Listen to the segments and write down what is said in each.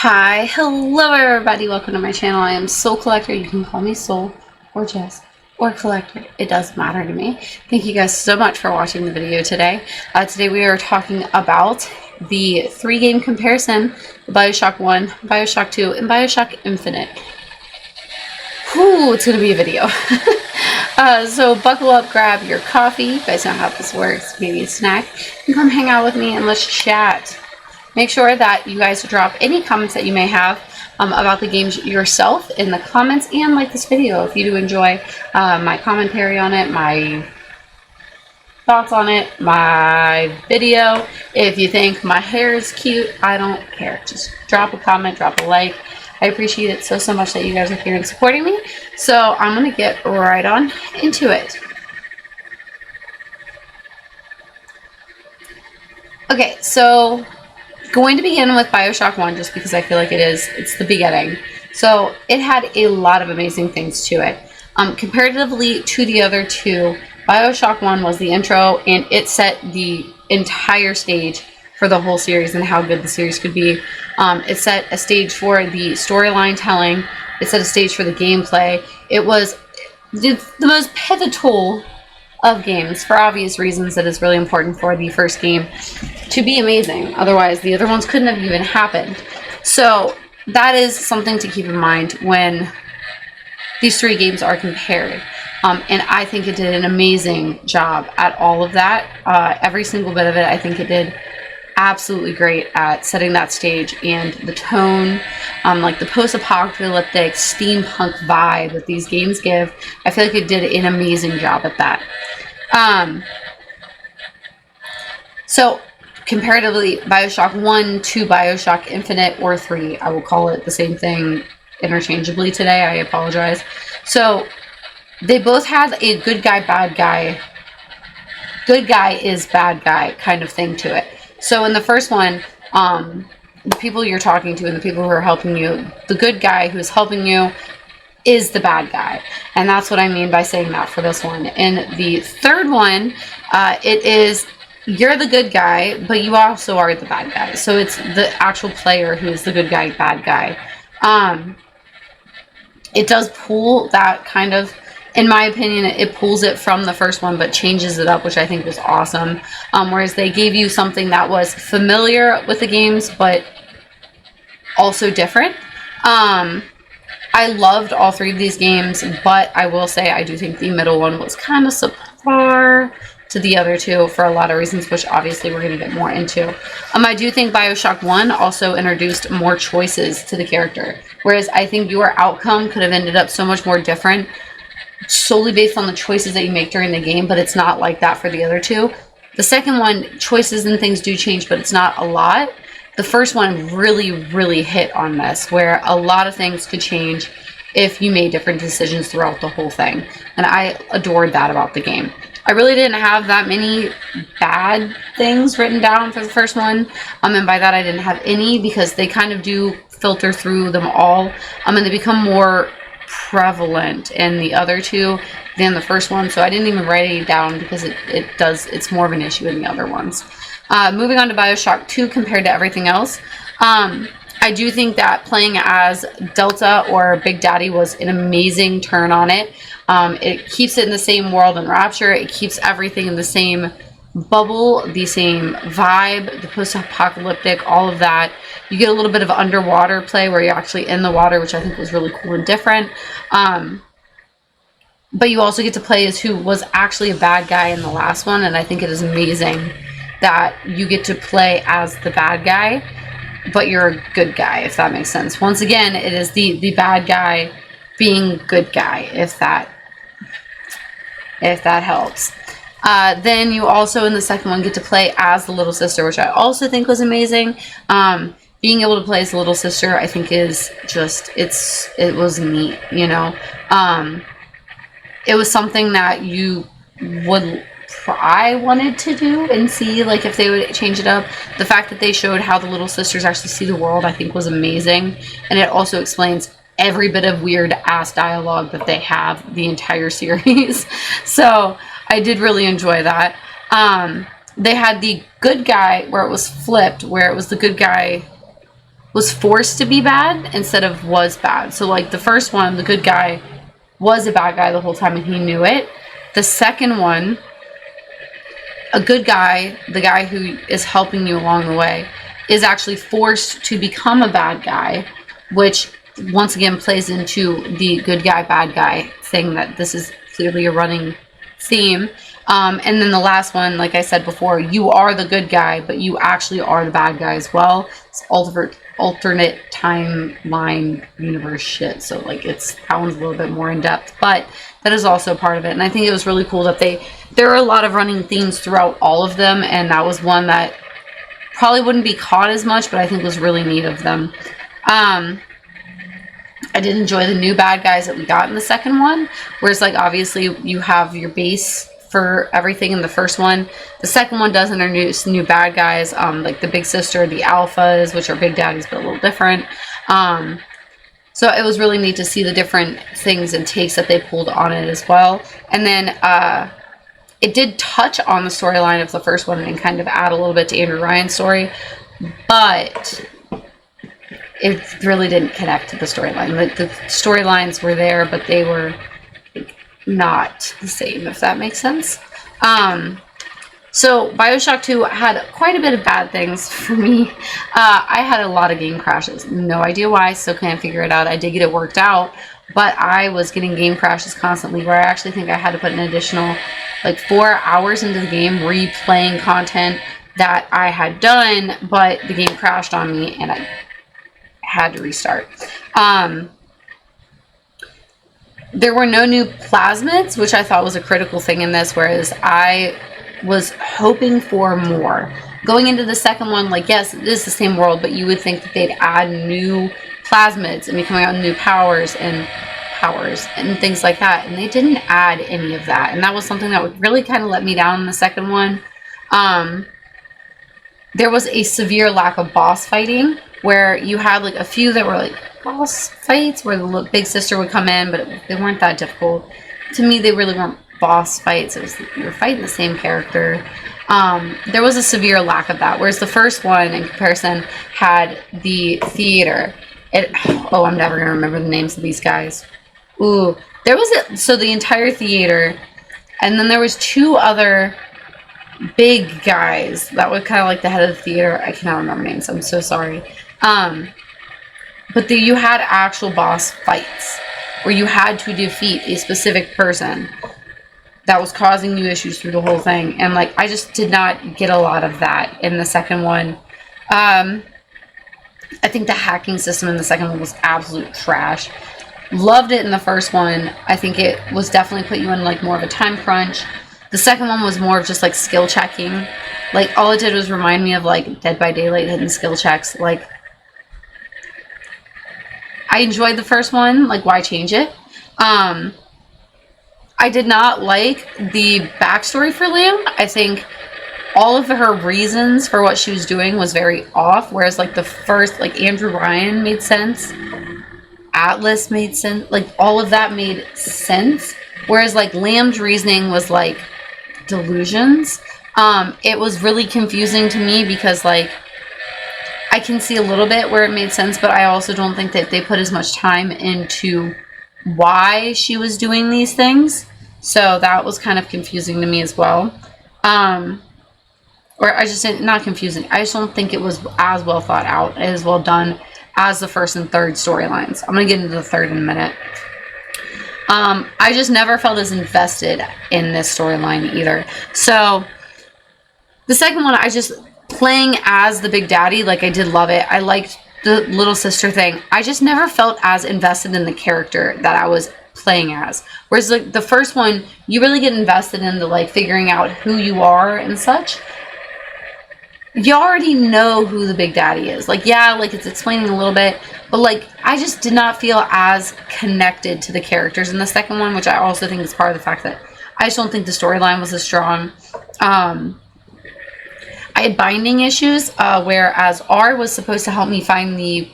Hi, hello everybody, welcome to my channel. I am Soul Collector. You can call me Soul or Jess or Collector. It doesn't matter to me. Thank you guys so much for watching the video today. Today we are talking about the 3-game comparison, Bioshock 1, Bioshock 2, and Bioshock Infinite. Whew, it's going to be a video. So buckle up, grab your coffee. You guys know how this works. Maybe a snack. And come hang out with me and let's chat. Make sure that you guys drop any comments that you may have about the games yourself in the comments, and like this video if you do enjoy my commentary on it, my thoughts on it, my video. If you think my hair is cute, I don't care. Just drop a comment, drop a like. I appreciate it so much that you guys are here and supporting me. So I'm going to get right on into it. Okay, so going to begin with Bioshock 1 just because I feel like it's the beginning. So it had a lot of amazing things to it. Comparatively to the other two, Bioshock 1 was the intro, and it set the entire stage for the whole series and how good the series could be. It set a stage for the storyline telling. It set a stage for the gameplay. It was the most pivotal of games, for obvious reasons. That is really important for the first game to be amazing. Otherwise, the other ones couldn't have even happened. So that is something to keep in mind when these 3 games are compared. And I think it did an amazing job at all of that. Every single bit of it, I think it did absolutely great at setting that stage and the tone, like the post-apocalyptic steampunk vibe that these games give. I feel like it did an amazing job at that. So comparatively, Bioshock 1 to Bioshock Infinite, or 3, I will call it the same thing interchangeably today, I apologize. So they both had a good guy is bad guy kind of thing to it. So in the first one, the people you're talking to and the people who are helping you, the good guy who's helping you is the bad guy. And that's what I mean by saying that for this one. In the third one, it is you're the good guy, but you also are the bad guy. So it's the actual player who is the good guy, bad guy. It does pull that kind of, in my opinion, it pulls it from the first one, but changes it up, which I think was awesome. Whereas they gave you something that was familiar with the games, but also different. I loved all 3 of these games, but I will say I do think the middle one was kind of subpar to the other 2 for a lot of reasons, which obviously we're going to get more into. I do think Bioshock 1 also introduced more choices to the character, whereas I think your outcome could have ended up so much more different solely based on the choices that you make during the game, but it's not like that for the other 2. The second one, choices and things do change, but it's not a lot. The first one really hit on this, where a lot of things could change if you made different decisions throughout the whole thing, and I adored that about the game. I really didn't have that many bad things written down for the first one, and by that I didn't have any, because they kind of do filter through them all, and they become more prevalent in the other 2 than the first one, so I didn't even write it down because it's more of an issue in the other ones. Moving on to Bioshock 2 compared to everything else, I do think that playing as Delta or Big Daddy was an amazing turn on it. It keeps it in the same world in Rapture. It keeps everything in the same bubble, the same vibe, the post-apocalyptic, all of that. You get a little bit of underwater play where you're actually in the water, which I think was really cool and different. But you also get to play as who was actually a bad guy in the last one, and I think it is amazing that you get to play as the bad guy, but you're a good guy, if that makes sense. Once again, it is the bad guy being good guy, if that helps. Then you also, in the second one, get to play as the little sister, which I also think was amazing. Being able to play as the little sister, I think is just, it was neat, you know. It was something that I wanted to do and see, like, if they would change it up. The fact that they showed how the little sisters actually see the world, I think was amazing. And it also explains every bit of weird ass dialogue that they have the entire series. So I did really enjoy that. They had the good guy where it was flipped, where it was the good guy was forced to be bad instead of was bad. So like the first one, the good guy was a bad guy the whole time and he knew it. The second one, a good guy, the guy who is helping you along the way, is actually forced to become a bad guy, which once again plays into the good guy, bad guy thing that this is clearly a running theme. And then the last one, like I said before, you are the good guy, but you actually are the bad guy as well. It's alternate timeline universe shit. So like that one's a little bit more in depth, but that is also part of it. And I think it was really cool that there are a lot of running themes throughout all of them. And that was one that probably wouldn't be caught as much, but I think was really neat of them. I did enjoy the new bad guys that we got in the second one, whereas like obviously you have your base for everything in the first one. The second one does introduce new bad guys, like the big sister, the alphas, which are big daddies but a little different. So it was really neat to see the different things and takes that they pulled on it as well. And then it did touch on the storyline of the first one and kind of add a little bit to Andrew Ryan's story, but it really didn't connect to the storyline. The storylines were there, but they were not the same, if that makes sense. So Bioshock 2 had quite a bit of bad things for me. I had a lot of game crashes. No idea why, still can't figure it out. I did get it worked out, but I was getting game crashes constantly where I actually think I had to put an additional like 4 hours into the game replaying content that I had done, but the game crashed on me and I had to restart. There were no new plasmids, which I thought was a critical thing in this, whereas I was hoping for more. Going into the second one, like, yes, it is the same world, but you would think that they'd add new plasmids and be coming out with new powers and things like that, and they didn't add any of that, and that was something that would really kind of let me down in the second one. There was a severe lack of boss fighting, where you had like a few that were like boss fights where the big sister would come in, but they weren't that difficult. To me, they really weren't boss fights. It was you were fighting the same character. There was a severe lack of that, whereas the first one in comparison had the theater. I'm never gonna remember the names of these guys. Ooh, there was so the entire theater, and then there was two other big guys that were kind of like the head of the theater. I cannot remember names. I'm so sorry. But you had actual boss fights where you had to defeat a specific person that was causing you issues through the whole thing. And like, I just did not get a lot of that in the second one. I think the hacking system in the second one was absolute trash. Loved it in the first one. I think it was definitely put you in like more of a time crunch. The second one was more of just like skill checking. Like all it did was remind me of like Dead by Daylight hidden skill checks. Like I enjoyed the first one, like why change it? I did not like the backstory for Liam. I think all of her reasons for what she was doing was very off, whereas like the first, like Andrew Ryan made sense. Atlas made sense. Like all of that made sense. Whereas like Liam's reasoning was like delusions. It was really confusing to me because like I can see a little bit where it made sense, but I also don't think that they put as much time into why she was doing these things. So that was kind of confusing to me as well. Or I just didn't, not confusing. I just don't think it was as well thought out, as well done as the first and third storylines. I'm going to get into the third in a minute. I just never felt as invested in this storyline either. So the second one, playing as the big daddy, like I did love it. I liked the little sister thing. I just never felt as invested in the character that I was playing as. Whereas like the first one, you really get invested in the like figuring out who you are and such. You already know who the big daddy is. Like, yeah, like it's explaining a little bit, but like I just did not feel as connected to the characters in the second one, which I also think is part of the fact that I just don't think the storyline was as strong. I had binding issues, whereas R was supposed to help me find the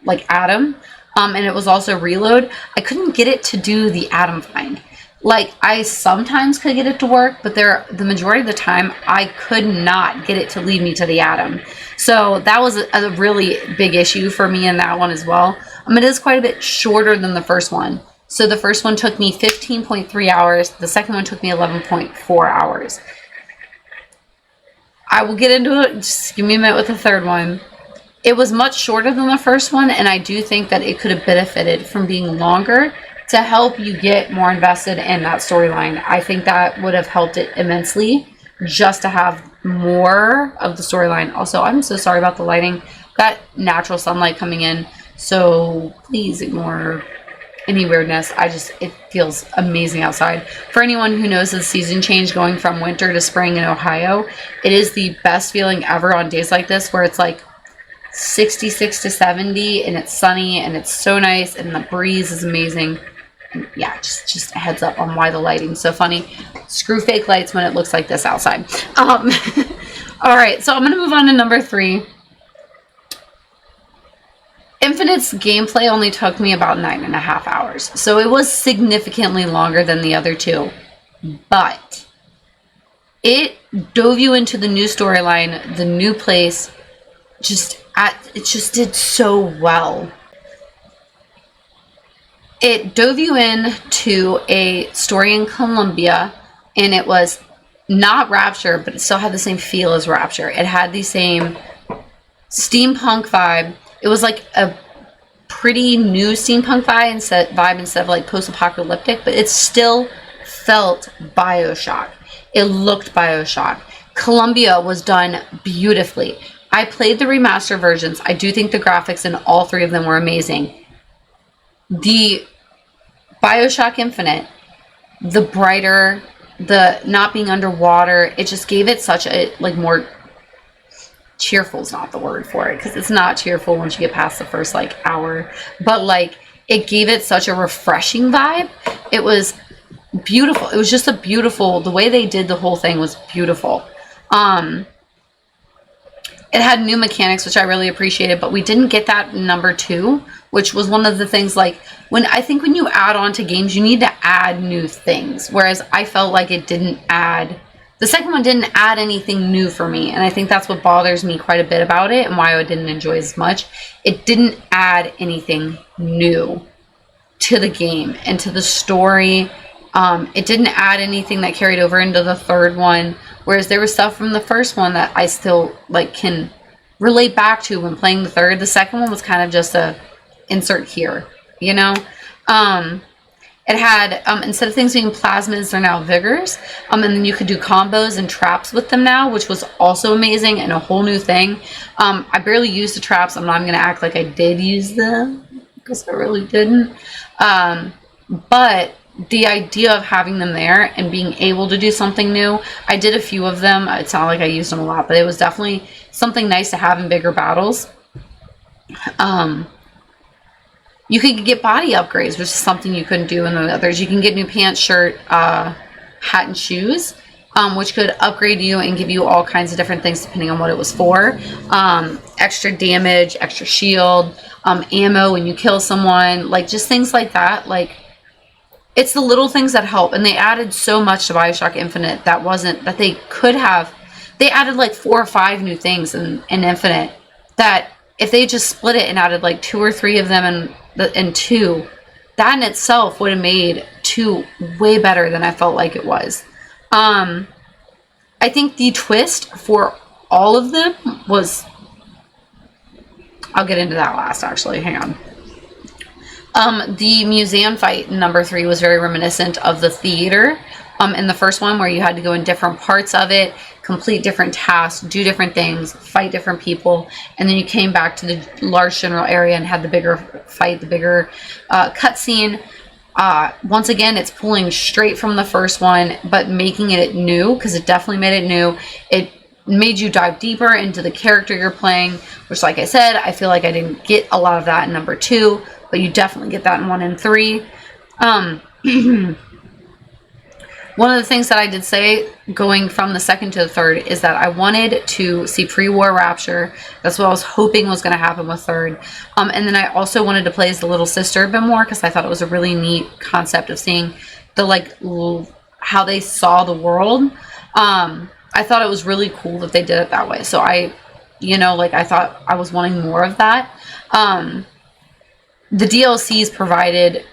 like atom, and it was also reload. I couldn't get it to do the atom find. Like, I sometimes could get it to work, but the majority of the time, I could not get it to lead me to the Atom. So that was a really big issue for me in that one as well. It is quite a bit shorter than the first one. So the first one took me 15.3 hours. The second one took me 11.4 hours. I will get into it. Just give me a minute with the third one. It was much shorter than the first one, and I do think that it could have benefited from being longer to help you get more invested in that storyline. I think that would have helped it immensely just to have more of the storyline. Also, I'm so sorry about the lighting. Got natural sunlight coming in, so please ignore any weirdness. It feels amazing outside. For anyone who knows the season change going from winter to spring in Ohio, it is the best feeling ever on days like this where it's like 66 to 70 and it's sunny and it's so nice and the breeze is amazing. And yeah, just a heads up on why the lighting's so funny. Screw fake lights when it looks like this outside. All right, so I'm going to move on to number 3. Infinite's gameplay only took me about 9.5 hours. So it was significantly longer than the other two. But it dove you into the new storyline, the new place. It just did so well. It dove you into a story in Colombia, and it was not Rapture, but it still had the same feel as Rapture. It had the same steampunk vibe. It was like a pretty new steampunk vibe instead of like post-apocalyptic, but it still felt Bioshock. It looked Bioshock. Colombia was done beautifully. I played the remaster versions. I do think the graphics in all 3 of them were amazing. The Bioshock Infinite, the brighter, the not being underwater, it just gave it such a, like, more cheerful is not the word for it, because it's not cheerful once you get past the first, like, hour. But, like, it gave it such a refreshing vibe. It was beautiful. It was just the way they did the whole thing was beautiful. It had new mechanics, which I really appreciated, but we didn't get that in number 2, which was one of the things, like, when you add on to games, you need to add new things, whereas I felt like the second one didn't add anything new for me, and I think that's what bothers me quite a bit about it, and why I didn't enjoy it as much. It didn't add anything new to the game and to the story. It didn't add anything that carried over into the third one, whereas there was stuff from the first one that I still, like, can relate back to when playing the third. The second one was kind of just a insert here, you know? It had, instead of things being plasmids, they're now vigors. And then you could do combos and traps with them now, which was also amazing and a whole new thing. I barely used the traps. I'm not going to act like I did use them, because I really didn't. But the idea of having them there and being able to do something new, I did a few of them. It's not like I used them a lot, but it was definitely something nice to have in bigger battles. You could get body upgrades, which is something you couldn't do in the others. You can get new pants, shirt, hat, and shoes, which could upgrade you and give you all kinds of different things depending on what it was for. Extra damage, extra shield, ammo when you kill someone, like, just things like that. Like, it's the little things that help, and they added so much to Bioshock Infinite that they could have. They added like 4 or 5 new things in Infinite that if they just split it and added like 2 or 3 of them in 2, that in itself would have made 2 way better than I felt like it was. I think the twist for all of them was, I'll get into that last, actually. Hang on. The museum fight in number 3 was very reminiscent of the theater in the first one, where you had to go in different parts of it, complete different tasks, do different things, fight different people, and then you came back to the large general area and had the bigger fight, the bigger cutscene. Once again, it's pulling straight from the first one, but making it new, because it definitely made it new. It made you dive deeper into the character you're playing, which, like I said, I feel like I didn't get a lot of that in number 2, but you definitely get that in 1 and 3. One of the things that I did say going from the second to the third is that I wanted to see pre-war Rapture. That's what I was hoping was going to happen with third. And then I also wanted to play as the little sister a bit more, because I thought it was a really neat concept of seeing the like how they saw the world. I thought it was really cool that they did it that way. So I thought I was wanting more of that. The DLCs provided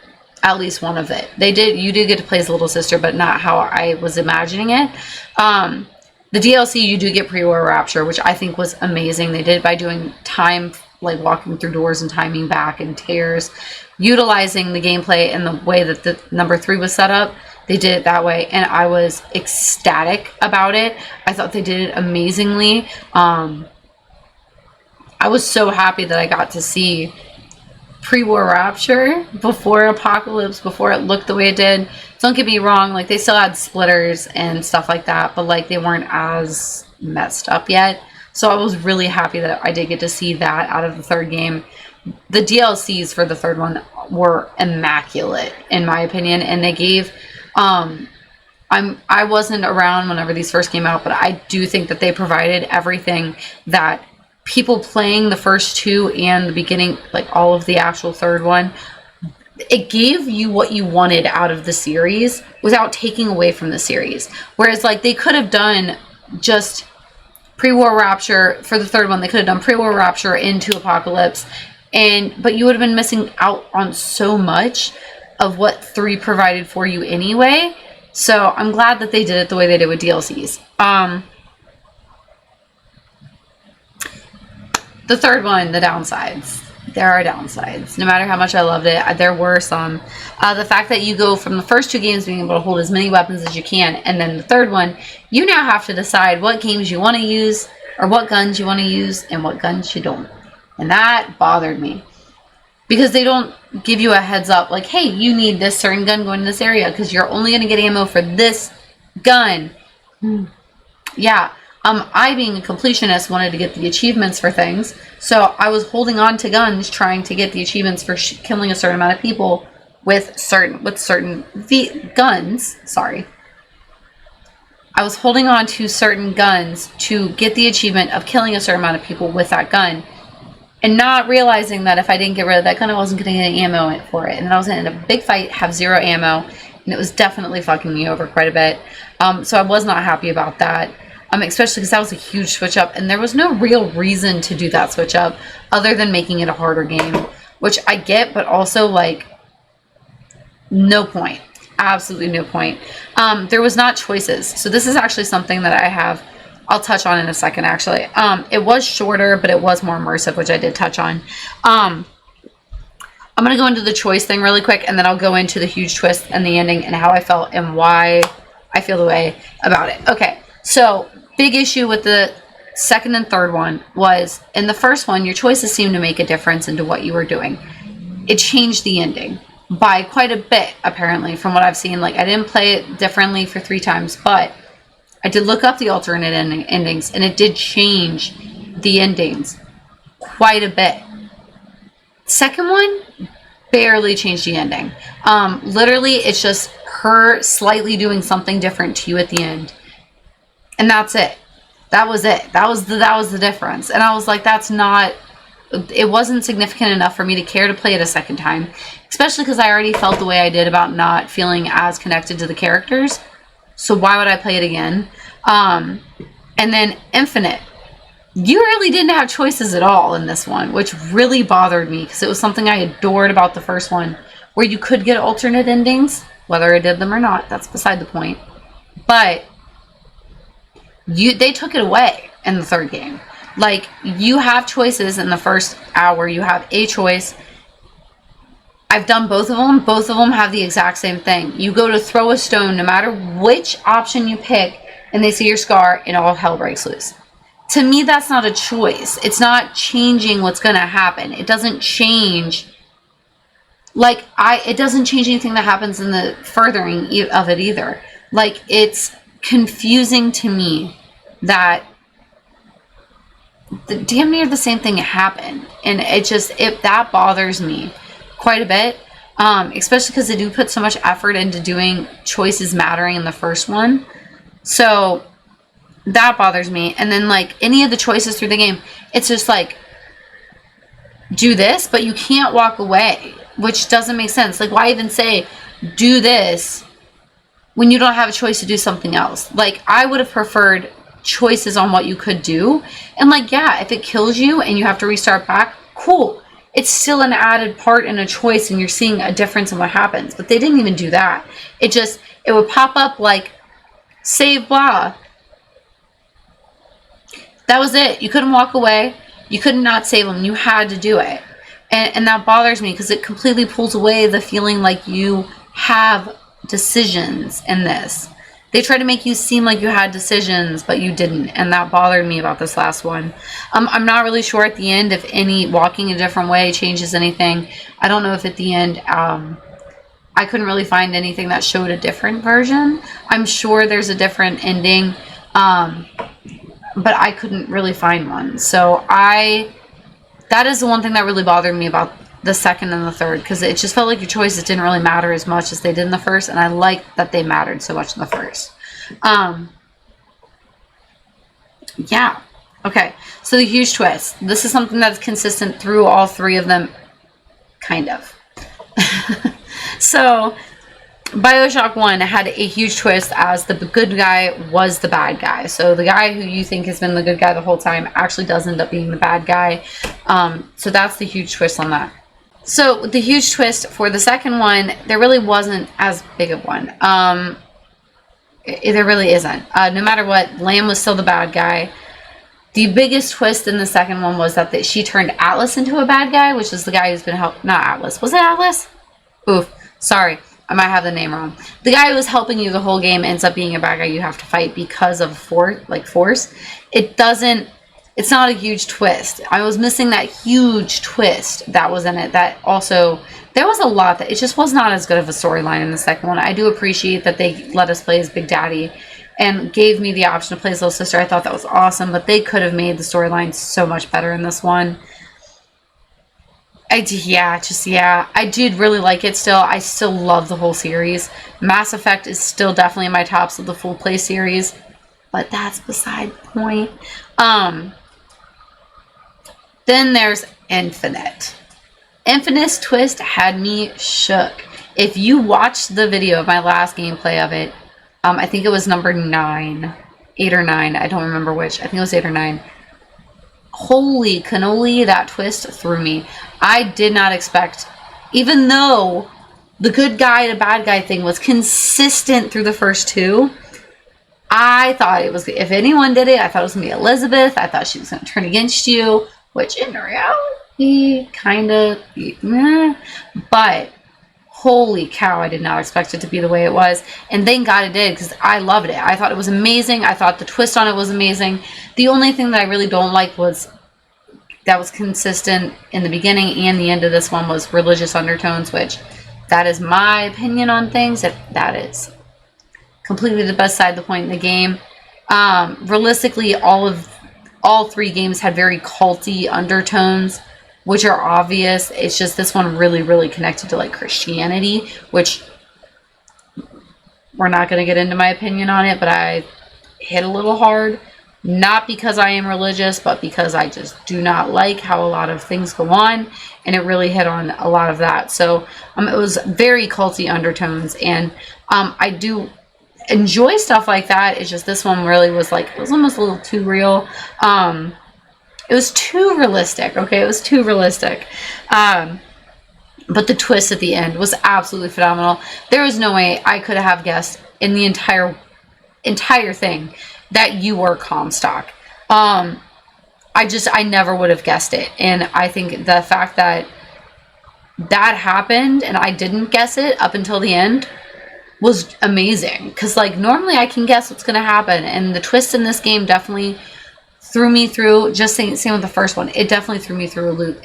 at least one of it. You did get to play as little sister, but not how I was imagining it. The DLC, you do get pre-war rapture, which I think was amazing. They did it by doing time, like walking through doors and timing back and tears, utilizing the gameplay and the way that the number 3 was set up. They did it that way, and I was ecstatic about it. I thought they did it amazingly. I was so happy that I got to see pre-war rapture before Apocalypse, before it looked the way it did. Don't get me wrong, like they still had splitters and stuff like that, but like they weren't as messed up yet. So I was really happy that I did get to see that out of the third game. The DLCs for the third one were immaculate in my opinion, and they gave I wasn't around whenever these first came out, but I do think that they provided everything that people playing the first 2 and the beginning, like all of the actual third one, it gave you what you wanted out of the series without taking away from the series. Whereas like they could have done just pre-war rapture for the third one. They could have done pre-war rapture into Apocalypse, but you would have been missing out on so much of what 3 provided for you anyway. So I'm glad that they did it the way they did with DLCs. The third one, the downsides. There are downsides. No matter how much I loved it, there were some. The fact that you go from the first 2 games being able to hold as many weapons as you can, and then the third one, you now have to decide what games you want to use, or what guns you want to use, and what guns you don't. And that bothered me. Because they don't give you a heads up, like, hey, you need this certain gun going in this area, because you're only going to get ammo for this gun. Yeah. I, being a completionist, wanted to get the achievements for things, so I was holding on to guns, trying to get the achievements for killing a certain amount of people with certain guns. Sorry, I was holding on to certain guns to get the achievement of killing a certain amount of people with that gun, and not realizing that if I didn't get rid of that gun, I wasn't going to get any ammo for it, and then I was in a big fight, have 0 ammo, and it was definitely fucking me over quite a bit. So I was not happy about that. Especially because that was a huge switch up, and there was no real reason to do that switch up other than making it a harder game, which I get, but also like no point, absolutely no point. There was not choices, so this is actually something that I'll touch on in a second. Actually, it was shorter, but it was more immersive, which I did touch on. I'm gonna go into the choice thing really quick, and then I'll go into the huge twist and the ending and how I felt and why I feel the way about it. Okay, so big issue with the second and third one was, in the first one, your choices seemed to make a difference into what you were doing. It changed the ending by quite a bit, apparently, from what I've seen. Like, I didn't play it differently for 3 times, but I did look up the alternate endings, and it did change the endings quite a bit. Second one barely changed the ending. Literally, it's just her slightly doing something different to you at the end. And that's it. That was it. That was the difference. And I was like, it wasn't significant enough for me to care to play it a second time. Especially because I already felt the way I did about not feeling as connected to the characters. So why would I play it again? And then Infinite. You really didn't have choices at all in this one, which really bothered me because it was something I adored about the first one, where you could get alternate endings. Whether I did them or not, that's beside the point. But they took it away in the third game. Like, you have choices in the first hour. You have a choice. I've done both of them. Both of them have the exact same thing. You go to throw a stone, no matter which option you pick, and they see your scar, and all hell breaks loose. To me, that's not a choice. It's not changing what's going to happen. It doesn't change. Like, it doesn't change anything that happens in the furthering of it either. Like, it's confusing to me that damn near the same thing happened, and that bothers me quite a bit, especially because they do put so much effort into doing choices mattering in the first one. So that bothers me. And then, like, any of the choices through the game, it's just like, do this, but you can't walk away, which doesn't make sense. Like, why even say do this when you don't have a choice to do something else. Like, I would have preferred choices on what you could do. And like, yeah, if it kills you and you have to restart back, cool. It's still an added part and a choice, and you're seeing a difference in what happens. But they didn't even do that. It would pop up like, save blah. That was it. You couldn't walk away. You couldn't not save them. You had to do it. And that bothers me because it completely pulls away the feeling like you have decisions in this. They try to make you seem like you had decisions, but you didn't. And that bothered me about this last one. I'm not really sure at the end if any walking a different way changes anything. I don't know if at the end, I couldn't really find anything that showed a different version. I'm sure there's a different ending, but I couldn't really find one. So that is the one thing that really bothered me about the second and the third, because it just felt like your choices didn't really matter as much as they did in the first, and I liked that they mattered so much in the first. Yeah. Okay. So the huge twist. This is something that's consistent through all three of them, kind of. So Bioshock 1 had a huge twist as the good guy was the bad guy. So the guy who you think has been the good guy the whole time actually does end up being the bad guy. So that's the huge twist on that. So the huge twist for the second one, there really wasn't as big of one. There really isn't. No matter what, Lamb was still the bad guy. The biggest twist in the second one was that she turned Atlas into a bad guy, which is the guy who's been not Atlas. Was it Atlas? Oof. Sorry. I might have the name wrong. The guy who was helping you the whole game ends up being a bad guy you have to fight because of force. It's not a huge twist. I was missing that huge twist that was in it. That also, there was a lot that it just was not as good of a storyline in the second one. I do appreciate that they let us play as Big Daddy and gave me the option to play as little sister. I thought that was awesome, but they could have made the storyline so much better in this one. I did really like it still. I still love the whole series. Mass Effect is still definitely in my tops of the full play series, but that's beside the point. Then there's Infinite. Infinite's twist had me shook. If you watched the video of my last gameplay of it, I think it was number 9, 8 or 9. I don't remember which. I think it was 8 or 9. Holy cannoli, that twist threw me. I did not expect, even though the good guy to bad guy thing was consistent through the first two, I thought it was, if anyone did it, I thought it was going to be Elizabeth. I thought she was going to turn against you, which in reality, kind of, but holy cow, I did not expect it to be the way it was. And thank God it did, because I loved it. I thought it was amazing. I thought the twist on it was amazing. The only thing that I really don't like was that was consistent in the beginning and the end of this one was religious undertones, which that is my opinion on things. That is completely the best side of the point in the game. Realistically, all three games had very culty undertones, which are obvious. It's just this one really, really connected to like Christianity, which we're not going to get into my opinion on it, but I hit a little hard. Not because I am religious, but because I just do not like how a lot of things go on, and it really hit on a lot of that. So it was very culty undertones, and I do enjoy stuff like that. It's just this one really was like, it was almost a little too real. It was too realistic, okay? It was too realistic. But the twist at the end was absolutely phenomenal. There was no way I could have guessed in the entire thing that you were Comstock. I never would have guessed it. And I think the fact that that happened and I didn't guess it up until the end was amazing. Because like normally I can guess what's going to happen. And the twist in this game definitely threw me through, just same with the first one. It definitely threw me through a loop.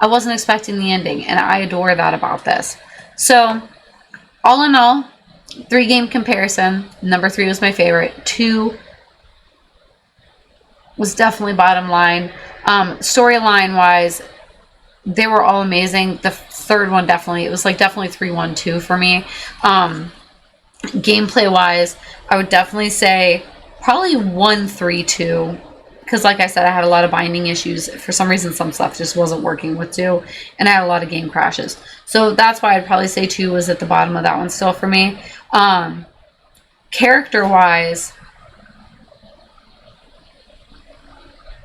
I wasn't expecting the ending, and I adore that about this. So, all in all, 3-game comparison. Number 3 was my favorite. 2 was definitely bottom line. Storyline-wise, they were all amazing. The third one definitely, it was like definitely 3-1-2 for me. Gameplay-wise, I would definitely say probably 1-3-2, because like I said, I had a lot of binding issues. For some reason, some stuff just wasn't working with 2, and I had a lot of game crashes. So that's why I'd probably say 2 was at the bottom of that one still for me. Character-wise,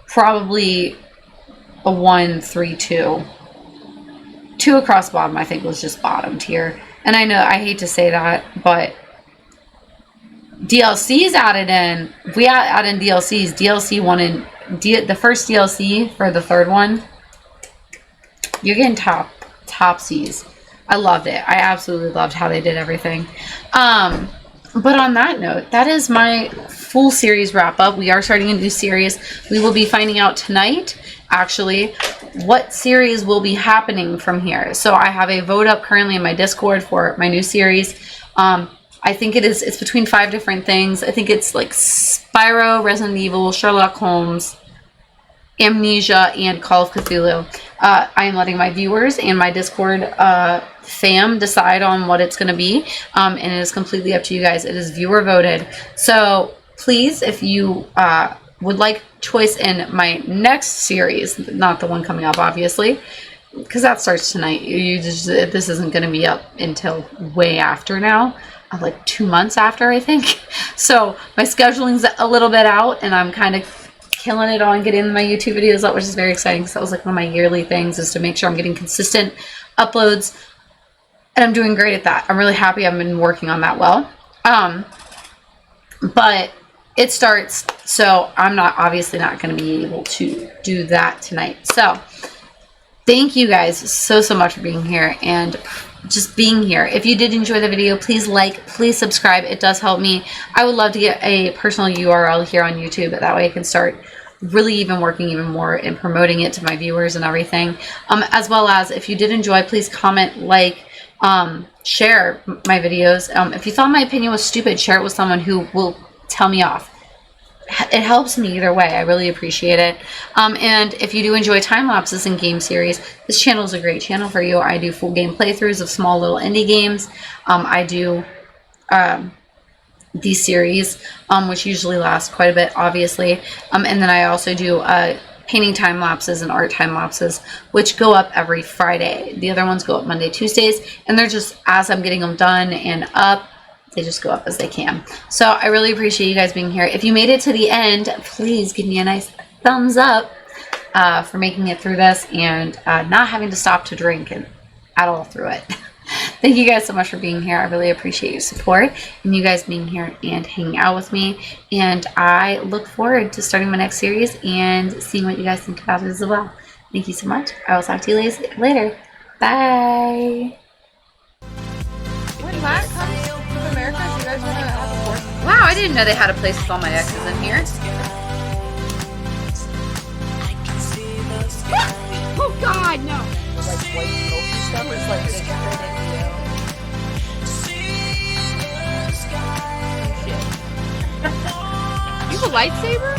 probably a 1, 3, 2. 2 across the bottom, I think, was just bottom tier. And I know, I hate to say that, but DLCs added in. We added in DLCs. DLC 1 and the first DLC for the 3rd one, you're getting top C's. I loved it. I absolutely loved how they did everything. But on that note, that is my full series wrap up. We are starting a new series. We will be finding out tonight, actually, what series will be happening from here. So I have a vote up currently in my Discord for my new series. I think it's between 5 different things. I think it's like Spyro, Resident Evil, Sherlock Holmes, Amnesia, and Call of Cthulhu. I am letting my viewers and my Discord fam decide on what it's going to be, and it is completely up to you guys. It is viewer voted. So please, if you would like choice in my next series, not the one coming up, obviously, because that starts tonight. This isn't going to be up until way after now. Like 2 months after, I think. So my scheduling's a little bit out, and I'm kind of killing it on getting my YouTube videos up, which is very exciting, because that was like one of my yearly things, is to make sure I'm getting consistent uploads, and I'm doing great at that. I'm really happy. I've been working on that well. But it starts, so I'm obviously not going to be able to do that tonight. So thank you guys so much for being here and just being here. If you did enjoy the video, please like, please subscribe. It does help me. I would love to get a personal URL here on YouTube. That way I can start really even working even more and promoting it to my viewers and everything. As well as, if you did enjoy, please comment, like, share my videos. If you thought my opinion was stupid, share it with someone who will tell me off. It helps me either way. I really appreciate it. And if you do enjoy time lapses and game series, this channel is a great channel for you. I do full game playthroughs of small little indie games. I do these series, which usually last quite a bit, obviously. And then I also do painting time lapses and art time lapses, which go up every Friday. The other ones go up Monday, Tuesdays, and they're just as I'm getting them done and up. They just go up as they can. So I really appreciate you guys being here. If you made it to the end, please give me a nice thumbs up for making it through this and not having to stop to drink at all through it. Thank you guys so much for being here. I really appreciate your support and you guys being here and hanging out with me. And I look forward to starting my next series and seeing what you guys think about it as well. Thank you so much. I will talk to you later. Bye. When Matt comes to America, do you guys want to have a horse? Wow, I didn't know they had a place with all my exes in here. Oh God, no! Like white smoky stuff is like just straight into you. You have a lightsaber?